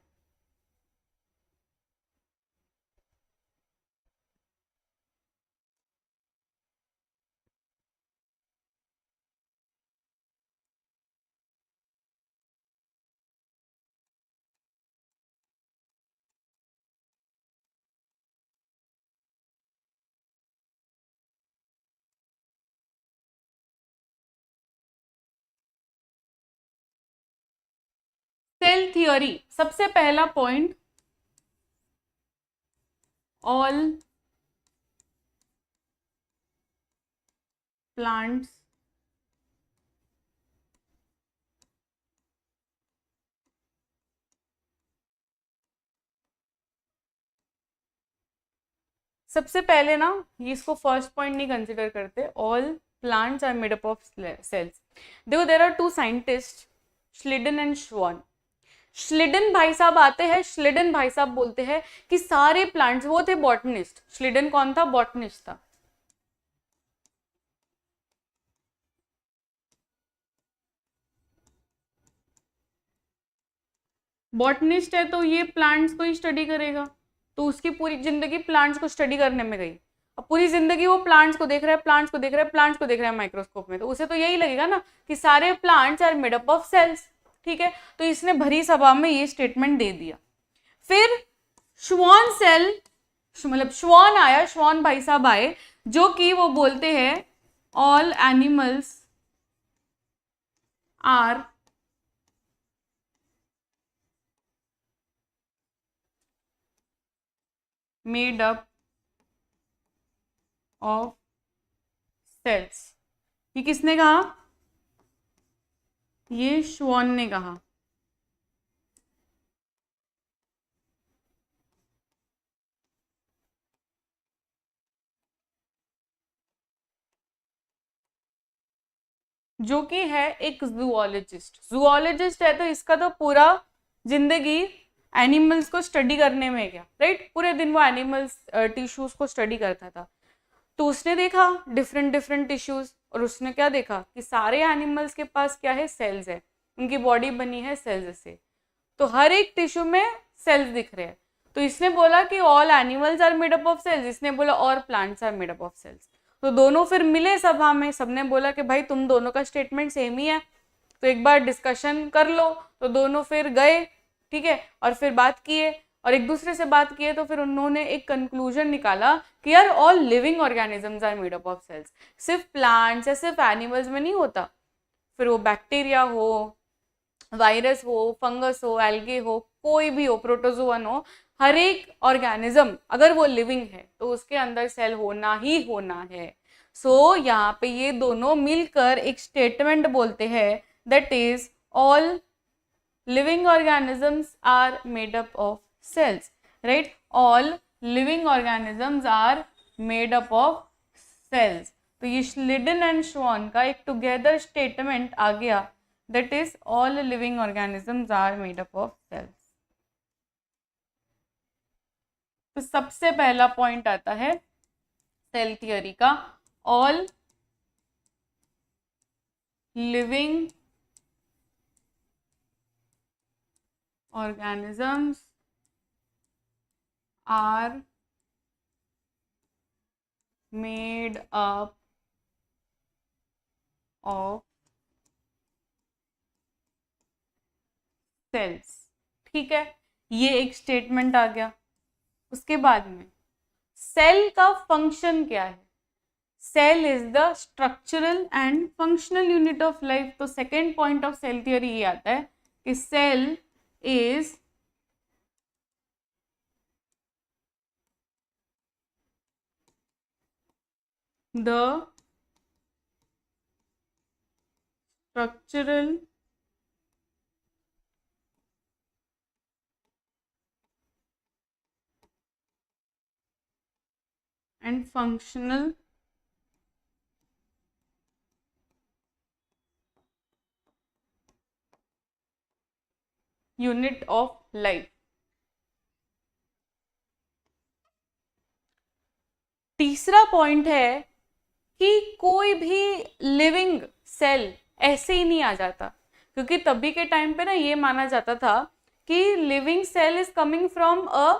सेल थियोरी, सबसे पहला पॉइंट, ऑल प्लांट्स सबसे पहले ना ये इसको फर्स्ट पॉइंट नहीं कंसिडर करते, all plants are made up of cells. देखो there are two scientist, Schleiden and Schwann. Schleiden भाई साहब आते हैं, श्लिडन भाई साहब बोलते हैं कि सारे प्लांट्स, वो थे बॉटनिस्ट। श्लिडन कौन था? बॉटनिस्ट था। बॉटनिस्ट है तो ये प्लांट्स को ही स्टडी करेगा, तो उसकी पूरी जिंदगी प्लांट्स को स्टडी करने में गई। अब पूरी जिंदगी वो प्लांट्स को देख रहा है, प्लांट्स को देख रहा है, प्लांट्स को देख रहा है माइक्रोस्कोप में, तो उसे तो यही लगेगा ना कि सारे plants are made up of cells. ठीक है, तो इसने भरी सभा में ये स्टेटमेंट दे दिया। फिर श्वान सेल, मतलब श्वान आया, श्वान भाई साहब आए, जो कि वो बोलते हैं all animals are made up of cells. ये किसने कहा? ये श्वान ने कहा। जो कि है एक जूलॉजिस्ट। जूलॉजिस्ट है तो इसका तो पूरा जिंदगी एनिमल्स को स्टडी करने में गया, राइट? पूरे दिन वो एनिमल्स टिश्यूज को स्टडी करता था। तो उसने देखा डिफरेंट डिफरेंट टिश्यूज, और उसने क्या देखा कि सारे एनिमल्स के पास क्या है? सेल्स है, उनकी बॉडी बनी है सेल्स से। तो हर एक टिश्यू में सेल्स दिख रहे हैं। तो इसने बोला कि all animals are made up of cells, इसने बोला और plants are made up of cells. तो दोनों फिर मिले सभा में, सबने बोला कि भाई तुम दोनों का स्टेटमेंट सेम ही है, तो एक बार डिस्कशन कर लो। तो दोनों फिर गए, ठीक है, और फिर बात किए, और एक दूसरे से बात किए, तो फिर उन्होंने एक कंक्लूजन निकाला कि यार all living organisms are made up of cells. सिर्फ प्लांट्स या सिर्फ एनिमल्स में नहीं होता, फिर वो बैक्टीरिया हो, वायरस हो, फंगस हो, एल्गे हो, कोई भी हो, प्रोटोजोवन हो, हर एक ऑर्गेनिज्म अगर वो लिविंग है तो उसके अंदर सेल होना ही होना है। सो यहाँ पे ये दोनों मिलकर एक स्टेटमेंट बोलते हैं, that is all living organisms are made up of cells, right? All living organisms are made up of cells. तो ये श्लिडन एंड श्वान का एक टुगेदर स्टेटमेंट आ गया, that is all living organisms are made up of cells. तो सबसे पहला point आता है सेल थियरी का, all living organisms are made up of cells। ठीक है, ये एक स्टेटमेंट आ गया। उसके बाद में सेल का फंक्शन क्या है? Cell is the structural and functional unit of life. तो second point of cell theory ये आता है कि cell is the structural and functional unit of life. तीसरा पॉइंट है कि कोई भी लिविंग सेल ऐसे ही नहीं आ जाता, क्योंकि तभी के टाइम पे ना ये माना जाता था कि living cell is coming from a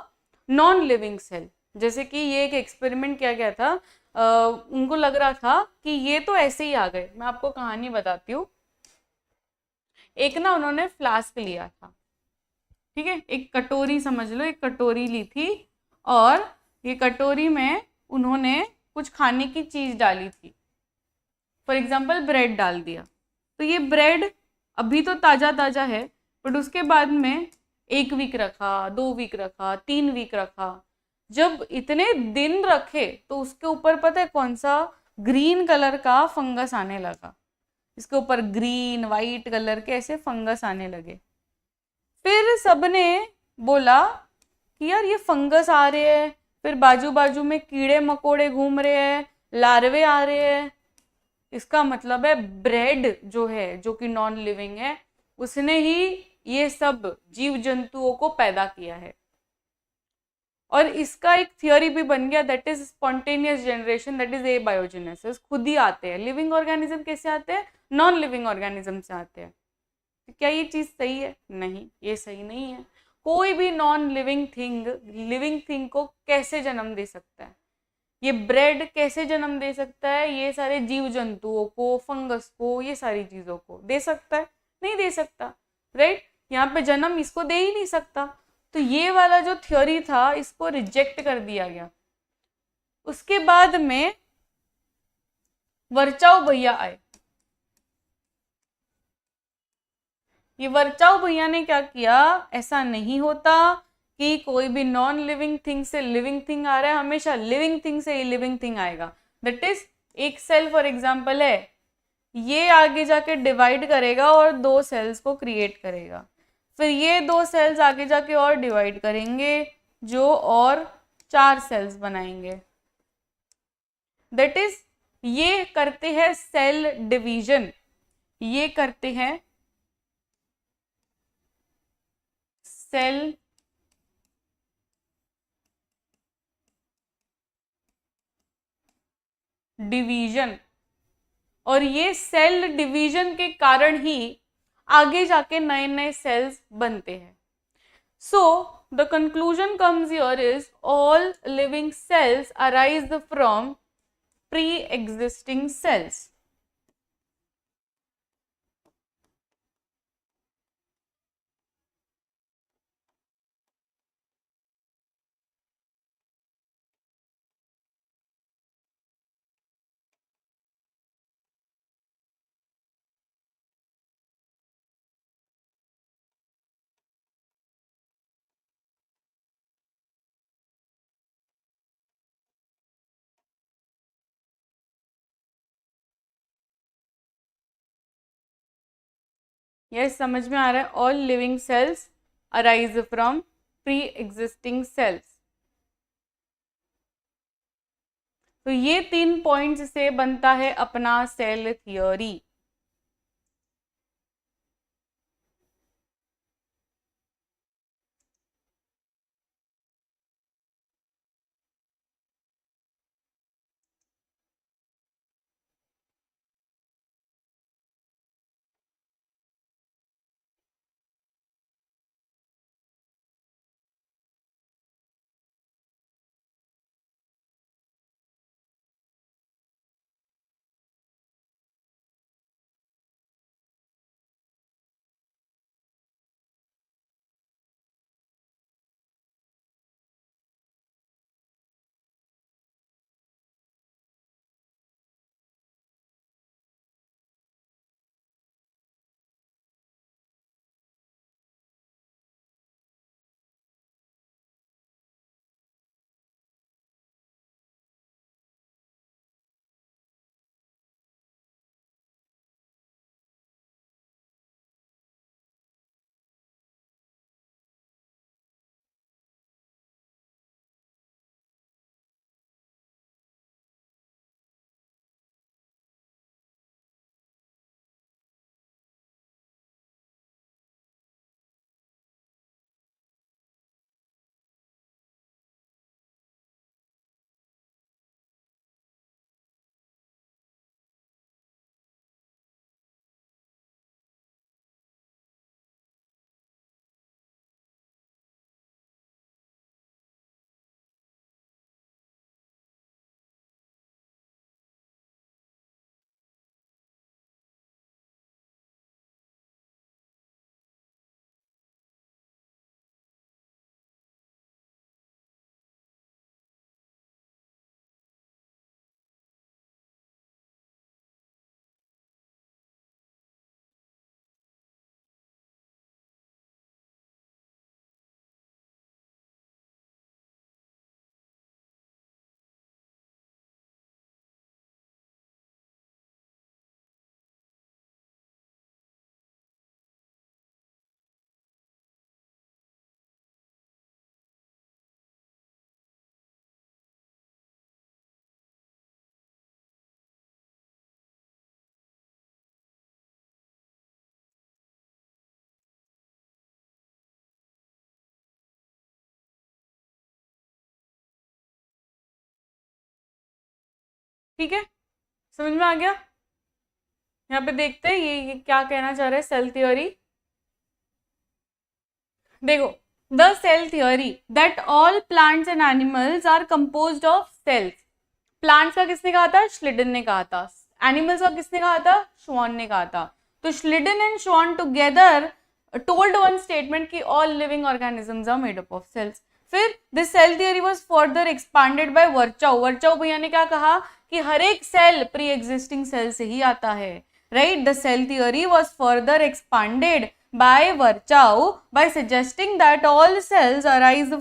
non living cell. जैसे कि ये एक एक्सपेरिमेंट किया गया था, उनको लग रहा था कि ये तो ऐसे ही आ गए। मैं आपको कहानी बताती हूँ। एक ना उन्होंने फ्लास्क लिया था, ठीक है, एक कटोरी समझ लो, एक कटोरी ली थी, और ये कटोरी में उन्होंने कुछ खाने की चीज डाली थी, फॉर एग्जाम्पल ब्रेड डाल दिया। तो ये ब्रेड अभी तो ताजा ताजा है, बट उसके बाद में 1 वीक रखा, 2 वीक रखा, 3 वीक रखा। जब इतने दिन रखे तो उसके ऊपर पता है कौन सा ग्रीन कलर का फंगस आने लगा। इसके ऊपर ग्रीन वाइट कलर के ऐसे फंगस आने लगे। फिर सबने बोला कि यार ये फंगस आ रहे हैं, फिर बाजू बाजू में कीड़े मकोड़े घूम रहे हैं, लार्वे आ रहे हैं, इसका मतलब है ब्रेड जो है, जो कि नॉन लिविंग है, उसने ही ये सब जीव जंतुओं को पैदा किया है। और इसका एक थियोरी भी बन गया, that is spontaneous generation, that is abiogenesis. खुद ही आते हैं लिविंग ऑर्गेनिज्म। कैसे आते हैं? नॉन लिविंग ऑर्गेनिज्म से आते हैं। तो क्या ये चीज सही है? नहीं, ये सही नहीं है। कोई भी नॉन लिविंग थिंग को कैसे जन्म दे सकता है? ये ब्रेड कैसे जन्म दे सकता है? ये सारे जीव जंतुओं को, फंगस को, ये सारी चीजों को दे सकता है? नहीं दे सकता, राइट? यहाँ पे जन्म इसको दे ही नहीं सकता। तो ये वाला जो थ्योरी था, इसको रिजेक्ट कर दिया गया। उसके बाद में वर्चाओ भैया आए। ये वर्चाओ भैया ने क्या किया? ऐसा नहीं होता कि कोई भी नॉन लिविंग थिंग से लिविंग थिंग आ रहा है, हमेशा लिविंग थिंग से ही लिविंग थिंग आएगा। दैट इज, एक सेल फॉर एग्जाम्पल है, ये आगे जाके डिवाइड करेगा और 2 सेल्स को क्रिएट करेगा। फिर ये 2 सेल्स आगे जाके और डिवाइड करेंगे, जो और 4 सेल्स बनाएंगे। दैट इज, ये करते हैं सेल डिवीजन, ये करते हैं सेल डिवीजन। और ये सेल डिवीजन के कारण ही आगे जाके नए नए सेल्स बनते हैं। So the conclusion comes here is, all living cells arise from pre existing cells. Yes, समझ में आ रहा है? All living cells arise from pre existing cells. तो ये 3 पॉइंट्स से बनता है अपना सेल थियोरी। ठीक है, समझ में आ गया। यहाँ पे देखते हैं ये क्या कहना चाह रहा है सेल थ्योरी। देखो, the cell theory that all plants and animals are composed of cells. Plants का किसने कहा था? श्लिडन ने कहा था। एनिमल्स का किसने कहा था? श्वान ने कहा था। तो Schleiden and Schwann together told one statement कि all living organisms are made up of cells. फिर this cell theory was further expanded by Virchow. Virchow भैया ने क्या कहा कि हर एक सेल प्री एग्जिस्टिंग सेल से ही आता है, right. The cell theory was further expanded by Virchow by suggesting that all cells arise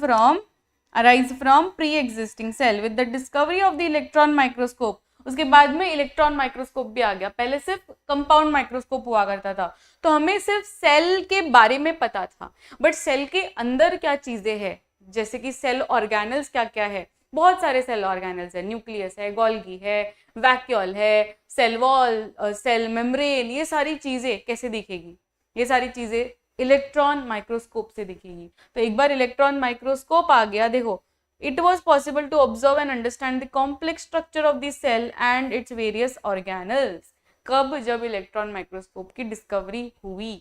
from pre-existing cell with the discovery of the electron microscope। उसके बाद में इलेक्ट्रॉन माइक्रोस्कोप भी आ गया। पहले सिर्फ कंपाउंड माइक्रोस्कोप हुआ करता था, तो हमें सिर्फ सेल के बारे में पता था, बट सेल के अंदर क्या चीजें हैं, जैसे कि सेल ऑर्गेनल्स क्या क्या है, बहुत सारे सेल ऑर्गेनल्स है, न्यूक्लियस है, गोल्गी है, वैक्यूल है, सेल वॉल, सेल मेम्ब्रेन, ये सारी चीजें कैसे दिखेगी? ये सारी चीजें इलेक्ट्रॉन माइक्रोस्कोप से दिखेगी। तो एक बार इलेक्ट्रॉन माइक्रोस्कोप आ गया, देखो, it was possible to observe and understand the complex structure of the cell and its various organelles. कब? जब इलेक्ट्रॉन माइक्रोस्कोप की डिस्कवरी हुई।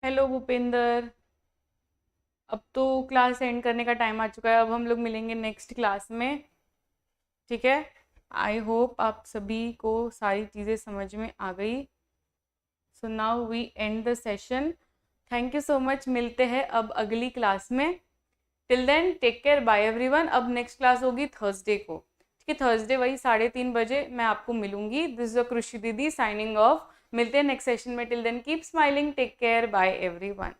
हेलो भूपेंद्र, अब तो क्लास एंड करने का टाइम आ चुका है। अब हम लोग मिलेंगे नेक्स्ट क्लास में, ठीक है। आई होप आप सभी को सारी चीज़ें समझ में आ गई। So now we end the session. Thank you so much. मिलते हैं अब अगली क्लास में। Till then take care, bye everyone. अब नेक्स्ट क्लास होगी थर्सडे को, ठीक है। थर्सडे वही 3:30 बजे मैं आपको मिलूंगी। दिस इज कृषि दीदी साइनिंग ऑफ। मिलते हैं नेक्स्ट सेशन में। Till then keep smiling, take care, bye everyone.